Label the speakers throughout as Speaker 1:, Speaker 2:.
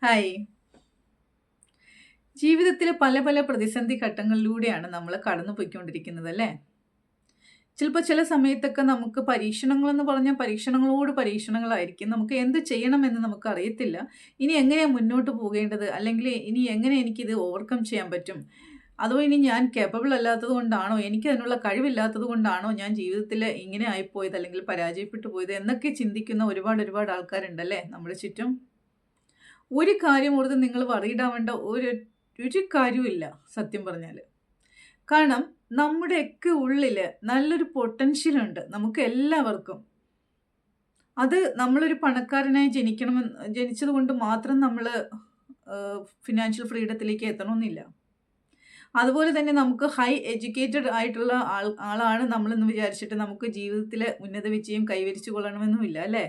Speaker 1: Hi. ജീവിതത്തിലെ പല പല പ്രതിസന്ധി ഘട്ടങ്ങളിലൂടെയാണ് നമ്മൾ കടന്നു പോയിക്കൊണ്ടിരിക്കുന്നത് അല്ലേ? ചിലപ്പോൾ ചില സമയത്തൊക്കെ നമുക്ക് പരീക്ഷണങ്ങളെന്ന് പറഞ്ഞാൽ പരീക്ഷണങ്ങളോട് പരീക്ഷണങ്ങളായിരിക്കും. നമുക്ക് എന്ത് ചെയ്യണമെന്ന് നമുക്കറിയത്തില്ല. ഇനി എങ്ങനെയാണ് മുന്നോട്ട് പോകേണ്ടത്? അല്ലെങ്കിൽ ഇനി എങ്ങനെ എനിക്കിത് ഓവർകം ചെയ്യാൻ പറ്റും? അതോ ഇനി ഞാൻ കേപ്പബിൾ അല്ലാത്തത് കൊണ്ടാണോ? എനിക്കതിനുള്ള കഴിവില്ലാത്തത് കൊണ്ടാണോ ഞാൻ ജീവിതത്തിൽ ഇങ്ങനെ ആയിപ്പോയത് അല്ലെങ്കിൽ പരാജയപ്പെട്ടു പോയത് എന്നൊക്കെ ചിന്തിക്കുന്ന ഒരുപാട് ഒരുപാട് ആൾക്കാരുണ്ടല്ലേ നമ്മുടെ ചുറ്റും? ഒരു കാര്യം ഓർത്ത് നിങ്ങൾ വറീഡ് ആവേണ്ട ഒരു കാര്യവുമില്ല സത്യം പറഞ്ഞാൽ. കാരണം നമ്മുടെയൊക്കെ ഉള്ളിൽ നല്ലൊരു പൊട്ടൻഷ്യൽ ഉണ്ട് നമുക്ക് എല്ലാവർക്കും. അത് നമ്മളൊരു പണക്കാരനായി ജനിച്ചത് കൊണ്ട് മാത്രം നമ്മൾ ഫിനാൻഷ്യൽ ഫ്രീഡത്തിലേക്ക് എത്തണമെന്നില്ല. അതുപോലെ തന്നെ നമുക്ക് ഹൈ എഡ്യൂക്കേറ്റഡ് ആയിട്ടുള്ള ആളാണ് നമ്മളെന്ന് വിചാരിച്ചിട്ട് നമുക്ക് ജീവിതത്തിൽ ഉന്നത വിജയം കൈവരിച്ചു കൊള്ളണമെന്നുമില്ല അല്ലേ?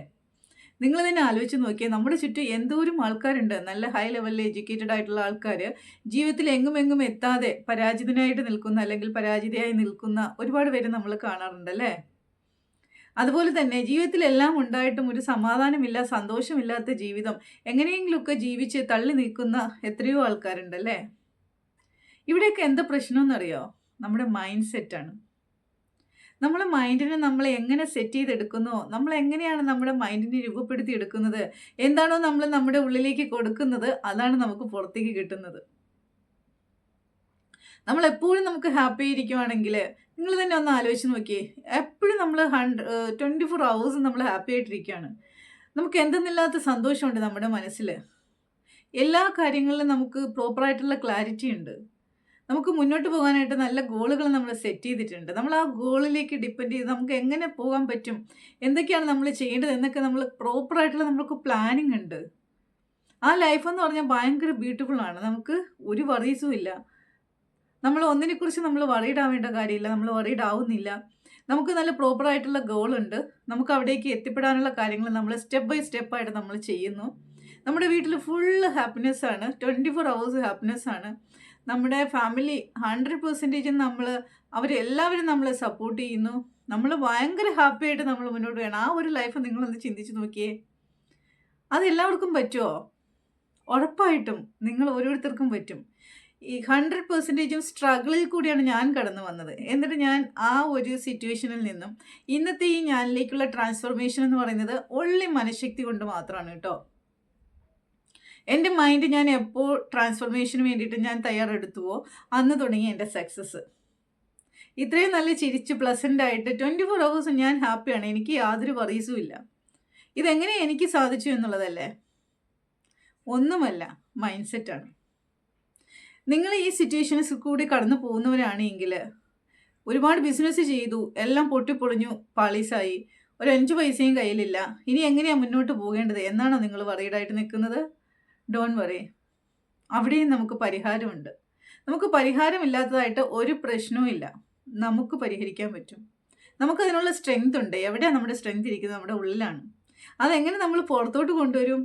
Speaker 1: നിങ്ങൾ തന്നെ ആലോചിച്ച് നോക്കിയാൽ നമ്മുടെ ചുറ്റും എന്തോരം ആൾക്കാരുണ്ട്. നല്ല ഹൈ ലെവലിൽ എഡ്യൂക്കേറ്റഡ് ആയിട്ടുള്ള ആൾക്കാർ ജീവിതത്തിൽ എങ്ങും എങ്ങും എത്താതെ പരാജിതനായിട്ട് നിൽക്കുന്ന അല്ലെങ്കിൽ പരാജിതയായി നിൽക്കുന്ന ഒരുപാട് പേര് നമ്മൾ കാണാറുണ്ട് അല്ലേ? അതുപോലെ തന്നെ ജീവിതത്തിൽ എല്ലാം ഉണ്ടായിട്ടും ഒരു സമാധാനമില്ല, സന്തോഷമില്ലാത്ത ജീവിതം എങ്ങനെയെങ്കിലുമൊക്കെ ജീവിച്ച് തള്ളി നീക്കുന്ന എത്രയോ ആൾക്കാരുണ്ടല്ലേ? ഇവിടെയൊക്കെ എന്താ പ്രശ്നമെന്നറിയോ? നമ്മുടെ മൈൻഡ് സെറ്റാണ്. നമ്മളെ മൈൻഡിനെ നമ്മൾ എങ്ങനെ സെറ്റ് ചെയ്തെടുക്കുന്നോ, നമ്മൾ എങ്ങനെയാണ് നമ്മുടെ മൈൻഡിനെ രൂപപ്പെടുത്തി എടുക്കുന്നത്, എന്താണോ നമ്മൾ നമ്മുടെ ഉള്ളിലേക്ക് കൊടുക്കുന്നത്, അതാണ് നമുക്ക് പുറത്തേക്ക് കിട്ടുന്നത്. നമ്മളെപ്പോഴും നമുക്ക് ഹാപ്പി ആയിരിക്കുവാണെങ്കിൽ നിങ്ങൾ തന്നെ ഒന്ന് ആലോചിച്ച് നോക്കിയേ. എപ്പോഴും നമ്മൾ 24 ഹവേഴ്സും നമ്മൾ ഹാപ്പി ആയിട്ടിരിക്കുകയാണ്. നമുക്ക് എന്തെന്നില്ലാത്ത സന്തോഷമുണ്ട് നമ്മുടെ മനസ്സിൽ. എല്ലാ കാര്യങ്ങളിലും നമുക്ക് പ്രോപ്പറായിട്ടുള്ള ക്ലാരിറ്റി ഉണ്ട്. നമുക്ക് മുന്നോട്ട് പോകാനായിട്ട് നല്ല ഗോളുകൾ നമ്മൾ സെറ്റ് ചെയ്തിട്ടുണ്ട്. നമ്മൾ ആ ഗോളിലേക്ക് ഡിപ്പെൻഡ് ചെയ്ത് നമുക്ക് എങ്ങനെ പോകാൻ പറ്റും, എന്തൊക്കെയാണ് നമ്മൾ ചെയ്യേണ്ടത് എന്നൊക്കെ നമ്മൾ പ്രോപ്പറായിട്ടുള്ള നമുക്ക് പ്ലാനിങ് ഉണ്ട്. ആ ലൈഫെന്ന് പറഞ്ഞാൽ ഭയങ്കര ബ്യൂട്ടിഫുൾ ആണ്. നമുക്ക് ഒരു വറീസും ഇല്ല. നമ്മൾ ഒന്നിനെക്കുറിച്ച് നമ്മൾ വറീഡ് ആവേണ്ട കാര്യമില്ല. നമ്മൾ വറീഡ് ആവുന്നില്ല. നമുക്ക് നല്ല പ്രോപ്പറായിട്ടുള്ള ഗോളുണ്ട്. നമുക്ക് അവിടേക്ക് എത്തിപ്പെടാനുള്ള കാര്യങ്ങൾ നമ്മൾ സ്റ്റെപ്പ് ബൈ സ്റ്റെപ്പായിട്ട് നമ്മൾ ചെയ്യുന്നു. നമ്മുടെ വീട്ടിൽ ഫുള്ള് ഹാപ്പിനെസ് ആണ്. 24 ഹവേഴ്സ് ഹാപ്പിനെസ് ആണ്. നമ്മുടെ ഫാമിലി 100% അവരെല്ലാവരും നമ്മളെ സപ്പോർട്ട് ചെയ്യുന്നു. നമ്മൾ ഭയങ്കര ഹാപ്പി ആയിട്ട് നമ്മൾ മുന്നോട്ട് പോകണം. ആ ഒരു ലൈഫ് നിങ്ങളൊന്ന് ചിന്തിച്ച് നോക്കിയേ. അതെല്ലാവർക്കും പറ്റുമോ? ഉറപ്പായിട്ടും നിങ്ങൾ ഓരോരുത്തർക്കും പറ്റും. ഈ 100%ഉം സ്ട്രഗിളിൽ കൂടിയാണ് ഞാൻ കടന്നു വന്നത്. എന്നിട്ട് ഞാൻ ആ ഒരു സിറ്റുവേഷനിൽ നിന്നും ഇന്നത്തെ ഈ ഞാനിലേക്കുള്ള ട്രാൻസ്ഫോർമേഷൻ എന്ന് പറയുന്നത് ഒൺലി മനഃശക്തി കൊണ്ട് മാത്രമാണ് കേട്ടോ. എൻ്റെ മൈൻഡ് ഞാൻ എപ്പോൾ ട്രാൻസ്ഫോർമേഷന് വേണ്ടിയിട്ട് ഞാൻ തയ്യാറെടുത്തുവോ അന്ന് തുടങ്ങി എൻ്റെ സക്സസ്. ഇത്രയും നല്ല ചിരിച്ച് പ്ലസൻ്റ് ആയിട്ട് 24 ഹവേഴ്സും ഞാൻ ഹാപ്പിയാണ്. എനിക്ക് യാതൊരു വറീസും ഇല്ല. ഇതെങ്ങനെ എനിക്ക് സാധിച്ചു എന്നുള്ളതല്ലേ? ഒന്നുമല്ല, മൈൻഡ് സെറ്റാണ്. നിങ്ങൾ ഈ സിറ്റുവേഷൻസ് കൂടി കടന്നു പോകുന്നവരാണെങ്കിൽ ഒരുപാട് ബിസിനസ് ചെയ്തു, എല്ലാം പൊട്ടിപ്പൊളിഞ്ഞു, പാളീസായി, ഒരു 5 പൈസയും കയ്യിലില്ല, ഇനി എങ്ങനെയാണ് മുന്നോട്ട് പോകേണ്ടത് എന്നാണോ നിങ്ങൾ വറീഡായിട്ട് നിൽക്കുന്നത്? ഡോൺ വറി, അവിടെയും നമുക്ക് പരിഹാരമുണ്ട്. നമുക്ക് പരിഹാരമില്ലാത്തതായിട്ട് ഒരു പ്രശ്നവും ഇല്ല. നമുക്ക് പരിഹരിക്കാൻ പറ്റും. നമുക്കതിനുള്ള സ്ട്രെങ്ത് ഉണ്ട്. എവിടെയാണ് നമ്മുടെ സ്ട്രെങ്ത് ഇരിക്കുന്നത്? നമ്മുടെ ഉള്ളിലാണ്. അതെങ്ങനെ നമ്മൾ പുറത്തോട്ട് കൊണ്ടുവരും?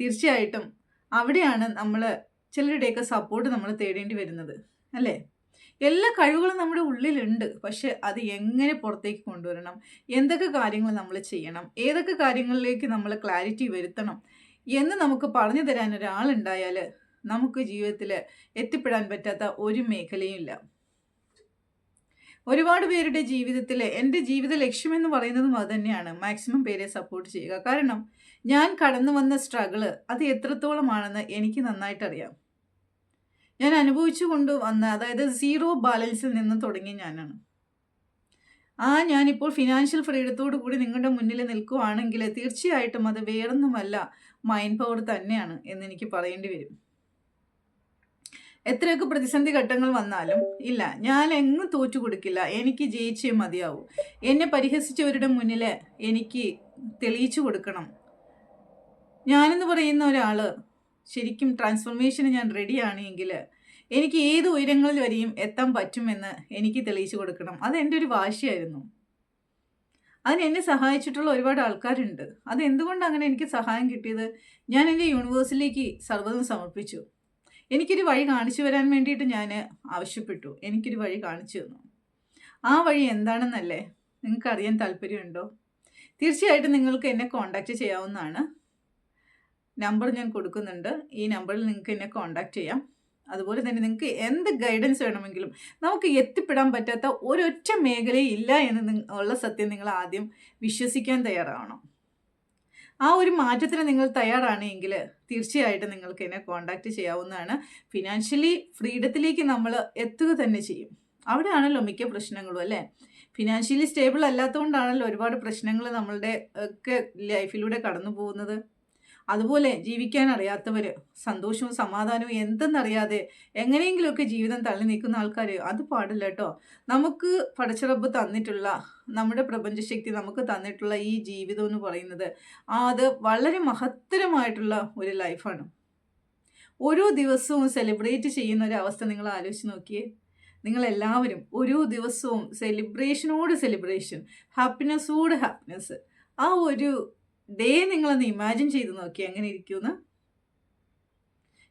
Speaker 1: തീർച്ചയായിട്ടും അവിടെയാണ് നമ്മൾ ചിലരുടെയൊക്കെ സപ്പോർട്ട് നമ്മൾ തേടേണ്ടി വരുന്നത് അല്ലേ? എല്ലാ കഴിവുകളും നമ്മുടെ ഉള്ളിലുണ്ട്. പക്ഷെ അത് എങ്ങനെ പുറത്തേക്ക് കൊണ്ടുവരണം, എന്തൊക്കെ കാര്യങ്ങൾ നമ്മൾ ചെയ്യണം, ഏതൊക്കെ കാര്യങ്ങളിലേക്ക് നമ്മൾ ക്ലാരിറ്റി വരുത്തണം എന്ന് നമുക്ക് പറഞ്ഞു തരാൻ ഒരാളുണ്ടായാൽ നമുക്ക് ജീവിതത്തിൽ എത്തിപ്പെടാൻ പറ്റാത്ത ഒരു മേഖലയും ഇല്ല. ഒരുപാട് പേരുടെ ജീവിതത്തിൽ എൻ്റെ ജീവിത ലക്ഷ്യമെന്ന് പറയുന്നതും അത് തന്നെയാണ്. മാക്സിമം പേരെ സപ്പോർട്ട് ചെയ്യുക. കാരണം ഞാൻ കടന്നു വന്ന സ്ട്രഗിള് അത് എത്രത്തോളമാണെന്ന് എനിക്ക് നന്നായിട്ടറിയാം. ഞാൻ അനുഭവിച്ചു കൊണ്ടുവന്ന, അതായത് 0 ബാലൻസിൽ നിന്ന് തുടങ്ങിയ ഞാനാണ്. ഞാനിപ്പോൾ ഫിനാൻഷ്യൽ ഫ്രീഡത്തോടു കൂടി നിങ്ങളുടെ മുന്നിൽ നിൽക്കുകയാണെങ്കിൽ തീർച്ചയായിട്ടും അത് വേറൊന്നുമല്ല, മൈൻഡ് പവർ തന്നെയാണ് എന്നെനിക്ക് പറയേണ്ടി വരും. എത്രയൊക്കെ പ്രതിസന്ധി ഘട്ടങ്ങൾ വന്നാലും ഇല്ല, ഞാൻ എങ്ങും തോറ്റു കൊടുക്കില്ല, എനിക്ക് ജയിച്ചേ മതിയാവൂ. എന്നെ പരിഹസിച്ചവരുടെ മുന്നിൽ എനിക്ക് തെളിയിച്ചു കൊടുക്കണം. ഞാനെന്ന് പറയുന്ന ഒരാൾ ശരിക്കും ട്രാൻസ്ഫോർമേഷന് ഞാൻ റെഡിയാണെങ്കിൽ എനിക്ക് ഏത് ഉയരങ്ങളിൽ വരെയും എത്താൻ പറ്റുമെന്ന് എനിക്ക് തെളിയിച്ചു കൊടുക്കണം. അതെൻ്റെ ഒരു വാശിയായിരുന്നു. അതിന് എന്നെ സഹായിച്ചിട്ടുള്ള ഒരുപാട് ആൾക്കാരുണ്ട്. അതെന്തുകൊണ്ട് അങ്ങനെ എനിക്ക് സഹായം കിട്ടിയത്? ഞാൻ എൻ്റെ യൂണിവേഴ്സിലേക്ക് സർവ്വതും സമർപ്പിച്ചു. എനിക്കൊരു വഴി കാണിച്ചു വരാൻ വേണ്ടിയിട്ട് ഞാൻ ആവശ്യപ്പെട്ടു. എനിക്കൊരു വഴി കാണിച്ചു തന്നു. ആ വഴി എന്താണെന്നല്ലേ നിങ്ങൾക്കറിയാൻ താല്പര്യമുണ്ടോ? തീർച്ചയായിട്ടും നിങ്ങൾക്ക് എന്നെ കോൺടാക്റ്റ് ചെയ്യാവുന്നതാണ്. നമ്പർ ഞാൻ കൊടുക്കുന്നുണ്ട്. ഈ നമ്പറിൽ നിങ്ങൾക്ക് എന്നെ കോൺടാക്റ്റ് ചെയ്യാം. അതുപോലെ തന്നെ നിങ്ങൾക്ക് എന്ത് ഗൈഡൻസ് വേണമെങ്കിലും നമുക്ക് എത്തിപ്പെടാൻ പറ്റാത്ത ഒരൊറ്റ മേഖലയും ഇല്ല എന്ന് ഉള്ള സത്യം നിങ്ങൾ ആദ്യം വിശ്വസിക്കാൻ തയ്യാറാവണം. ആ ഒരു മാറ്റത്തിന് നിങ്ങൾ തയ്യാറാണെങ്കിൽ തീർച്ചയായിട്ടും നിങ്ങൾക്ക് എന്നെ കോൺടാക്റ്റ് ചെയ്യാവുന്നതാണ്. ഫിനാൻഷ്യലി ഫ്രീഡത്തിലേക്ക് നമ്മൾ എത്തുക തന്നെ ചെയ്യും. അവിടെയാണല്ലോ മിക്ക പ്രശ്നങ്ങളും അല്ലേ? ഫിനാൻഷ്യലി സ്റ്റേബിൾ അല്ലാത്തതുകൊണ്ടാണല്ലോ ഒരുപാട് പ്രശ്നങ്ങൾ നമ്മളുടെ ഒക്കെ ലൈഫിലൂടെ കടന്നു പോകുന്നത്. അതുപോലെ ജീവിക്കാൻ അറിയാത്തവർ, സന്തോഷവും സമാധാനവും എന്തെന്നറിയാതെ എങ്ങനെയെങ്കിലുമൊക്കെ ജീവിതം തള്ളി നീക്കുന്ന ആൾക്കാർ, അത് പാടില്ല കേട്ടോ. നമുക്ക് പടച്ചിറപ്പ് തന്നിട്ടുള്ള, നമ്മുടെ പ്രപഞ്ചശക്തി നമുക്ക് തന്നിട്ടുള്ള ഈ ജീവിതം എന്ന് പറയുന്നത് അത് വളരെ മഹത്തരമായിട്ടുള്ള ഒരു ലൈഫാണ്. ഓരോ ദിവസവും സെലിബ്രേറ്റ് ചെയ്യുന്ന ഒരു അവസ്ഥ നിങ്ങൾ ആലോചിച്ച് നോക്കിയേ. നിങ്ങളെല്ലാവരും ഓരോ ദിവസവും സെലിബ്രേഷനോട് സെലിബ്രേഷൻ, ഹാപ്പിനെസ്സോട് ഹാപ്പിനെസ്, ആ ഒരു ഡേ നിങ്ങളൊന്ന് ഇമാജിൻ ചെയ്ത് നോക്കി എങ്ങനെ ഇരിക്കുമെന്ന്.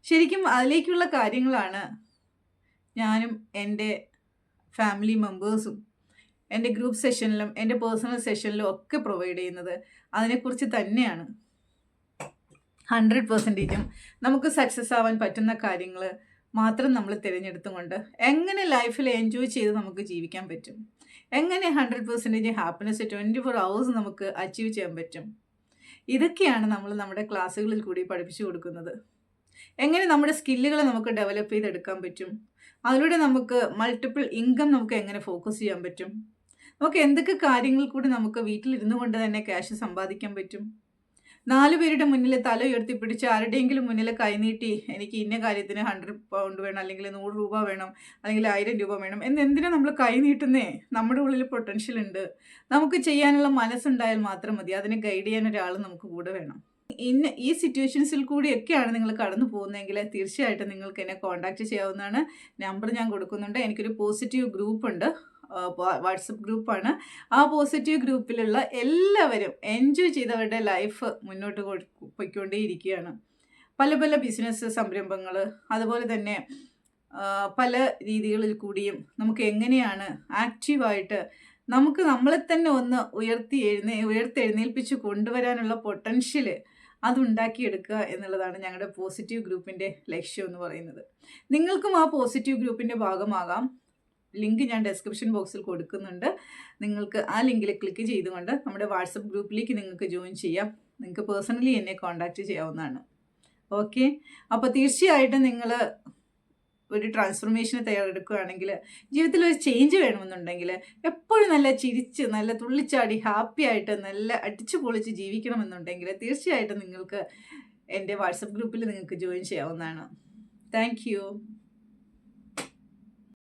Speaker 1: ശരിക്കും അതിലേക്കുള്ള കാര്യങ്ങളാണ് ഞാനും എൻ്റെ ഫാമിലി മെമ്പേഴ്സും എൻ്റെ ഗ്രൂപ്പ് സെഷനിലും എൻ്റെ പേഴ്സണൽ സെഷനിലും ഒക്കെ പ്രൊവൈഡ് ചെയ്യുന്നത്. അതിനെക്കുറിച്ച് തന്നെയാണ്. 100% നമുക്ക് സക്സസ് ആവാൻ പറ്റുന്ന കാര്യങ്ങൾ മാത്രം നമ്മൾ തിരഞ്ഞെടുത്തുകൊണ്ട് എങ്ങനെ ലൈഫിൽ എൻജോയ് ചെയ്ത് നമുക്ക് ജീവിക്കാൻ പറ്റും, എങ്ങനെ 100% ഹാപ്പിനെസ് 24 hours നമുക്ക് അച്ചീവ് ചെയ്യാൻ പറ്റും, ഇതൊക്കെയാണ് നമ്മൾ നമ്മുടെ ക്ലാസ്സുകളിൽ കൂടി പഠിപ്പിച്ചു കൊടുക്കുന്നത്. എങ്ങനെ നമ്മുടെ സ്കില്ലുകളെ നമുക്ക് ഡെവലപ്പ് ചെയ്തെടുക്കാൻ പറ്റും, അതിലൂടെ നമുക്ക് മൾട്ടിപ്പിൾ ഇൻകം നമുക്ക് എങ്ങനെ ഫോക്കസ് ചെയ്യാൻ പറ്റും, നമുക്ക് എന്തൊക്കെ കാര്യങ്ങൾ കൂടി നമുക്ക് വീട്ടിലിരുന്നു കൊണ്ട് തന്നെ ക്യാഷ് സമ്പാദിക്കാൻ പറ്റും. 4 പേരുടെ മുന്നിൽ തല ഉയർത്തിപ്പിടിച്ച് ആരുടെയെങ്കിലും മുന്നിൽ കൈനീട്ടി എനിക്ക് ഇന്ന കാര്യത്തിന് 100 പൗണ്ട് വേണം, അല്ലെങ്കിൽ 100 രൂപ വേണം, അല്ലെങ്കിൽ 1000 രൂപ വേണം എന്തിനാ നമ്മൾ കൈ നീട്ടുന്നേ? നമ്മുടെ ഉള്ളിൽ പൊട്ടൻഷ്യൽ ഉണ്ട്. നമുക്ക് ചെയ്യാനുള്ള മനസ്സുണ്ടായാൽ മാത്രം മതി. അതിനെ ഗൈഡ് ചെയ്യാൻ ഒരാൾ നമുക്ക് കൂടെ വേണം. ഈ സിറ്റുവേഷൻസിൽ കൂടിയൊക്കെയാണ് നിങ്ങൾ കടന്നു പോകുന്നതെങ്കിൽ തീർച്ചയായിട്ടും നിങ്ങൾക്ക് എന്നെ കോൺടാക്റ്റ് ചെയ്യാവുന്നതാണ്. നമ്പർ ഞാൻ കൊടുക്കുന്നുണ്ട്. എനിക്കൊരു പോസിറ്റീവ് ഗ്രൂപ്പ് ഉണ്ട്, വാട്സപ്പ് ഗ്രൂപ്പാണ്. ആ പോസിറ്റീവ് ഗ്രൂപ്പിലുള്ള എല്ലാവരും എൻജോയ് ചെയ്തവരുടെ ലൈഫ് മുന്നോട്ട് പോയിക്കൊണ്ടേയിരിക്കുകയാണ്. പല പല ബിസിനസ് സംരംഭങ്ങൾ, അതുപോലെ തന്നെ പല രീതികളിൽ കൂടിയും നമുക്ക് എങ്ങനെയാണ് ആക്റ്റീവായിട്ട് നമുക്ക് നമ്മളെ തന്നെ ഒന്ന് ഉയർത്തെഴുന്നേൽപ്പിച്ച് കൊണ്ടുവരാനുള്ള പൊട്ടൻഷ്യൽ അതുണ്ടാക്കിയെടുക്കുക എന്നുള്ളതാണ് ഞങ്ങളുടെ പോസിറ്റീവ് ഗ്രൂപ്പിൻ്റെ ലക്ഷ്യം എന്ന് പറയുന്നത്. നിങ്ങൾക്കും ആ പോസിറ്റീവ് ഗ്രൂപ്പിൻ്റെ ഭാഗമാകാം. ലിങ്ക് ഞാൻ ഡിസ്ക്രിപ്ഷൻ ബോക്സിൽ കൊടുക്കുന്നുണ്ട്. നിങ്ങൾക്ക് ആ ലിങ്കിൽ ക്ലിക്ക് ചെയ്തുകൊണ്ട് നമ്മുടെ വാട്സപ്പ് ഗ്രൂപ്പിലേക്ക് നിങ്ങൾക്ക് ജോയിൻ ചെയ്യാം. നിങ്ങൾക്ക് പേഴ്സണലി എന്നെ കോൺടാക്റ്റ് ചെയ്യാവുന്നതാണ്. ഓക്കെ, അപ്പോൾ തീർച്ചയായിട്ടും നിങ്ങൾ ഒരു ട്രാൻസ്ഫോർമേഷന് തയ്യാറെടുക്കുകയാണെങ്കിൽ, ജീവിതത്തിൽ ഒരു ചേഞ്ച് വേണമെന്നുണ്ടെങ്കിൽ, എപ്പോഴും നല്ല ചിരിച്ച് നല്ല തുള്ളിച്ചാടി ഹാപ്പി ആയിട്ട് നല്ല അടിച്ചു പൊളിച്ച് ജീവിക്കണമെന്നുണ്ടെങ്കിൽ തീർച്ചയായിട്ടും നിങ്ങൾക്ക് എൻ്റെ വാട്സപ്പ് ഗ്രൂപ്പിൽ നിങ്ങൾക്ക് ജോയിൻ ചെയ്യാവുന്നതാണ്. Thank you.